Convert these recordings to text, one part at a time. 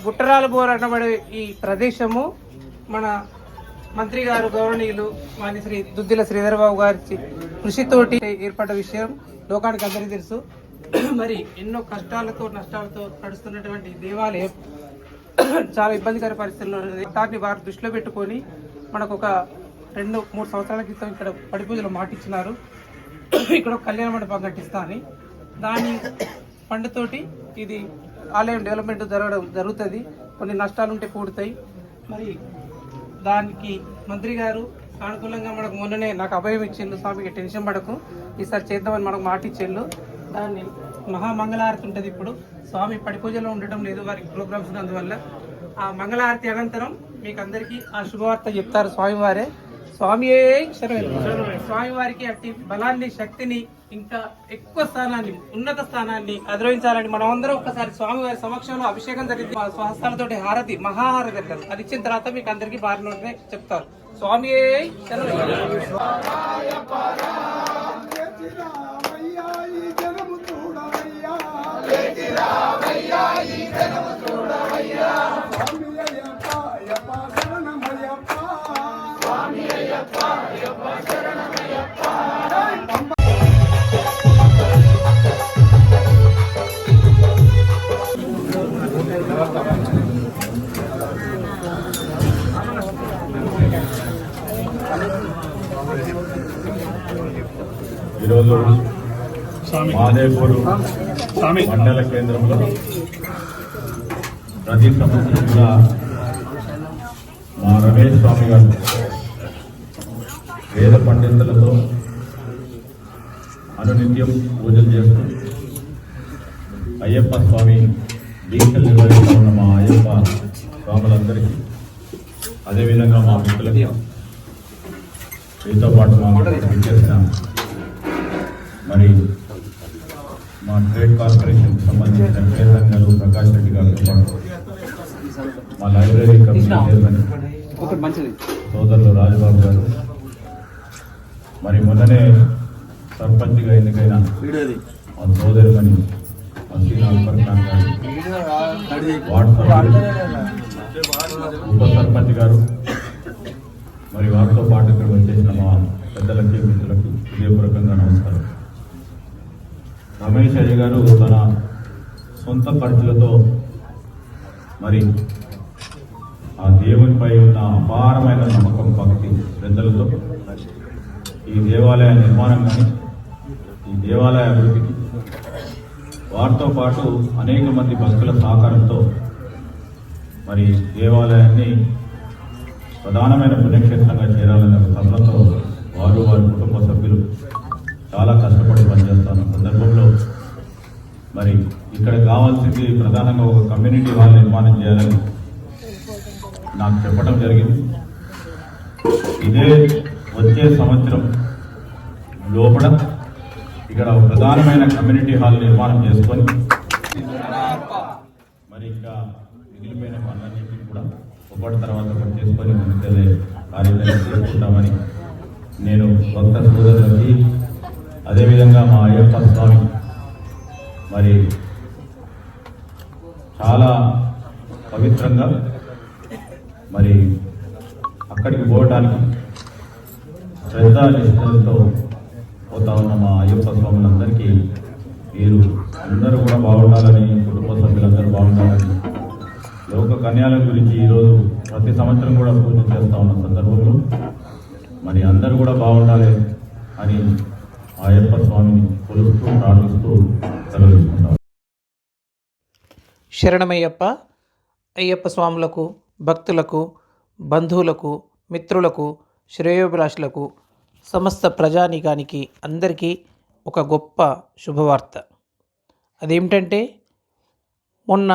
గుట్టరాల bore అనబడే ఈ ప్రదేశము మన మంత్రి గారు గౌరవనీయులు మాజీ శ్రీ దుద్దిల శ్రీధరబాబు గారి కృషితోటి ఏర్పడ్డ విషయం లోకానికి అందరికీ తెలుసు. మరి ఎన్నో కష్టాలతో నష్టాలతో నడుస్తున్నటువంటి దేవాలయం చాలా ఇబ్బందికర పరిస్థితుల్లో ఉన్నది. దాన్ని వారు దృష్టిలో పెట్టుకొని మనకు ఒక 2-3 సంవత్సరాల క్రితం ఇక్కడ పడి పూజలు మాటిచ్చినారు. ఇక్కడ కళ్యాణ మండపం కట్టిస్తా అని దాని ఫండ్తోటి ఇది ఆలయం డెవలప్మెంట్ జరుగుతుంది. కొన్ని నష్టాలుంటే పూడుతాయి. మరి దానికి మంత్రి గారు అనుకూలంగా మనకు మొన్ననే నాకు అభయం ఇచ్చిండు, స్వామికి టెన్షన్ పడకు ఈసారి చేద్దామని మనకు మాట ఇచ్చిండు. దాన్ని మహామంగళారతి ఉంటుంది. ఇప్పుడు స్వామి పడి పూజలో ఉండటం లేదు, వారికి ప్రోగ్రామ్స్ ఉన్నందువల్ల ఆ మంగళారతి అనంతరం మీకు అందరికీ ఆ శుభవార్త చెప్తారు స్వామివారే. స్వామియే స్వామివారికి అట్టి బలాన్ని, శక్తిని, ఇంకా ఎక్కువ స్థానాన్ని, ఉన్నత స్థానాన్ని అధిరోహించాలని మనం అందరం ఒక్కసారి స్వామివారి సమక్షంలో అభిషేకం జరిగింది. స్వహస్తాలతోటి హారతి, మహాహారతి అంటారు. అది ఇచ్చిన తర్వాత మీకు అందరికీ బారి నోటినే చెప్తారు. స్వామియే ఈరోజు మాదేపూరు మండల కేంద్రంలో ప్రతి సంవత్సరం కూడా మా రమేష్ స్వామి గారు వేద పండితులతో అనునిత్యం పూజలు చేస్తూ అయ్యప్ప స్వామి దీక్షలు నిర్వహిస్తూ ఉన్న మా అయ్యప్ప స్వాములందరికీ, అదేవిధంగా మా మిత్రులకి, వీటితో పాటు మా చేసిన మరి మా ట్రేడ్ కార్పొరేషన్ సంబంధించిన కేంద్రంగా ప్రకాష్ రెడ్డి గారితో పాటు మా లైబ్రరీ కమిటీ చైర్మన్ సోదరులు రాజబాబు గారు, మరి మొన్ననే సర్పంచ్గా ఎన్నికైన మా సోదరిమణి హసీనా అక్బర్ ఖాన్ గారు, వార్డు సభ్యులు, ఉప సర్పంచ్ గారు, మరి వారితో పాటు ఇక్కడ వచ్చేసిన మా పెద్దలకి మిత్రులకు హృదయపూర్వకంగా నమస్కారం. రమేష్ అయ్య గారు తన సొంత ఖర్చులతో మరి ఆ దేవునిపై ఉన్న అపారమైన నమ్మకం, భక్తి శ్రద్ధలతో ఈ దేవాలయ నిర్మాణం కానీ ఈ దేవాలయ అభివృద్ధికి వారితో పాటు అనేక మంది భక్తుల సహకారంతో మరి దేవాలయాన్ని ప్రధానమైన పుణ్యక్షేత్రంగా చేరాలనే ఒక తపనతో వారు వారి కుటుంబ సభ్యులు చాలా కష్టపడి పనిచేస్తున్న సందర్భంలో మరి ఇక్కడ కావాల్సింది ప్రధానంగా ఒక కమ్యూనిటీ హాల్ నిర్మాణం చేయాలని నాకు చెప్పడం జరిగింది. ఇదే వచ్చే సంవత్సరం లోపల ఇక్కడ ఒక ప్రధానమైన కమ్యూనిటీ హాల్ నిర్మాణం చేసుకొని మరి ఇంకా మిగిలిపోయిన పనులన్నింటినీ కూడా ఒకటి తర్వాత ఒకటి చేసుకొని ముందుకెళ్ళే కార్యక్రమం చేసుకుంటామని నేను భక్త సోదరులకి, అదేవిధంగా మా అయ్యప్ప స్వామి మరి చాలా పవిత్రంగా మరి అక్కడికి పోవడానికి శ్రద్ధా నిష్ఠలతో పోతా ఉన్న మా అయ్యప్ప స్వాములందరికీ మీరు అందరూ కూడా బాగుండాలని, కుటుంబ సభ్యులందరూ బాగుండాలని, లోక కన్యాల గురించి ఈరోజు ప్రతి సంవత్సరం కూడా పూజ చేస్తూ ఉన్న సందర్భంలో మరి అందరూ కూడా బాగుండాలి అని ఆ అయ్యప్ప స్వామిని కొలుస్తూ ప్రార్థిస్తూ సెలవుకుంటాం. శరణమయ్యప్ప. అయ్యప్ప స్వాములకు, భక్తులకు, బంధువులకు, మిత్రులకు, శ్రేయోభిలాషులకు, సమస్త ప్రజానీకానికి అందరికీ ఒక గొప్ప శుభవార్త. అదేమిటంటే మొన్న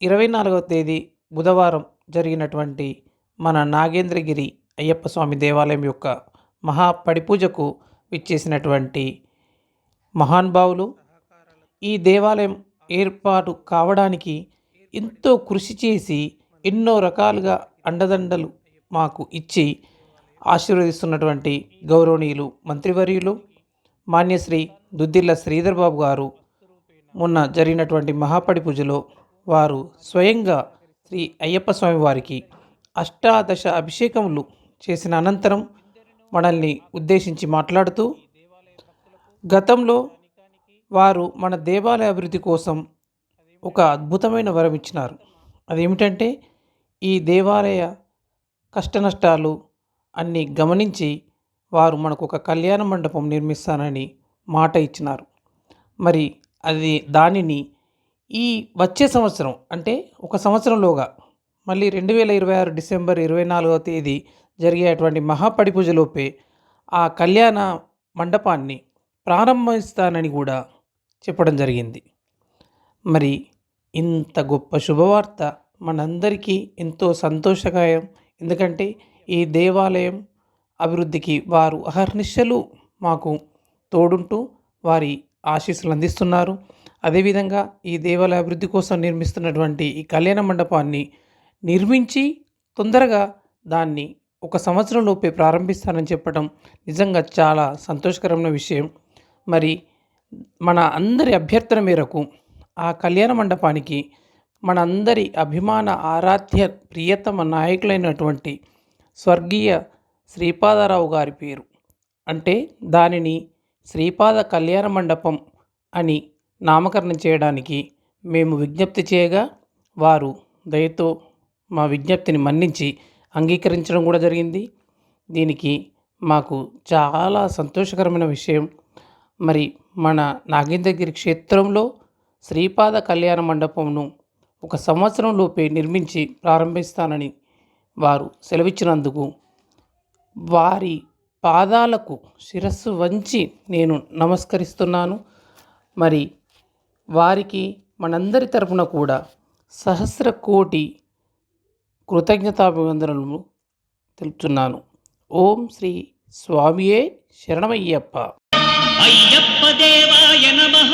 24వ తేదీ బుధవారం జరిగినటువంటి మన నాగేంద్రగిరి అయ్యప్ప స్వామి దేవాలయం యొక్క మహాపడిపూజకు విచ్చేసినటువంటి మహానుభావులు, ఈ దేవాలయం ఏర్పాటు కావడానికి ఎంతో కృషి చేసి ఎన్నో రకాలుగా అండదండలు మాకు ఇచ్చి ఆశీర్వదిస్తున్నటువంటి గౌరవనీయులు మంత్రివర్యులు మాన్యశ్రీ దుద్దిల్ల శ్రీధర్ బాబు గారు మొన్న జరిగినటువంటి మహాపడి పూజలో వారు స్వయంగా శ్రీ అయ్యప్ప స్వామి వారికి అష్టాదశ అభిషేకములు చేసిన అనంతరం మనల్ని ఉద్దేశించి మాట్లాడుతూ, గతంలో వారు మన దేవాలయ అభివృద్ధి కోసం ఒక అద్భుతమైన వరం ఇచ్చినారు. అదేమిటంటే ఈ దేవాలయ కష్టనష్టాలు అన్నీ గమనించి వారు మనకు ఒక కళ్యాణ మండపం నిర్మిస్తానని మాట ఇచ్చినారు. మరి దానిని ఈ వచ్చే సంవత్సరం అంటే ఒక సంవత్సరంలోగా మళ్ళీ 2026 డిసెంబర్ 24వ తేదీ జరిగేటువంటి మహాపడి పూజలోపే ఆ కళ్యాణ మండపాన్ని ప్రారంభిస్తానని కూడా చెప్పడం జరిగింది. మరి ఇంత గొప్ప శుభవార్త మనందరికీ ఎంతో సంతోషకరం. ఎందుకంటే ఈ దేవాలయం అభివృద్ధికి వారు అహర్నిశలు మాకు తోడుంటూ వారి ఆశీస్సులు అందిస్తున్నారు. అదేవిధంగా ఈ దేవాలయ అభివృద్ధి కోసం నిర్మిస్తున్నటువంటి ఈ కళ్యాణ మండపాన్ని నిర్మించి తొందరగా దాన్ని ఒక సంవత్సరంలోపే ప్రారంభిస్తానని చెప్పడం నిజంగా చాలా సంతోషకరమైన విషయం. మరి మన అందరి అభ్యర్థన మేరకు ఆ కళ్యాణ మండపానికి మనందరి అభిమాన ఆరాధ్య ప్రియతమ నాయకులైనటువంటి స్వర్గీయ శ్రీపాదరావు గారి పేరు అంటే దానిని శ్రీపాద కళ్యాణ మండపం అని నామకరణం చేయడానికి మేము విజ్ఞప్తి చేయగా వారు దయతో మా విజ్ఞప్తిని మన్నించి అంగీకరించడం కూడా జరిగింది. దీనికి మాకు చాలా సంతోషకరమైన విషయం. మరి మన నాగేంద్రగిరి క్షేత్రంలో శ్రీపాద కళ్యాణ మండపంను ఒక సంవత్సరంలోపే నిర్మించి ప్రారంభిస్తానని వారు సెలవిచ్చినందుకు వారి పాదాలకు శిరస్సు వంచి నేను నమస్కరిస్తున్నాను. మరి వారికి మనందరి తరపున కూడా సహస్ర కోటి కృతజ్ఞతాభివందనలు తెలుపుతున్నాను. ఓం శ్రీ స్వామియే శరణమయ్యప్ప. అయ్యప్ప దేవాయ నమః.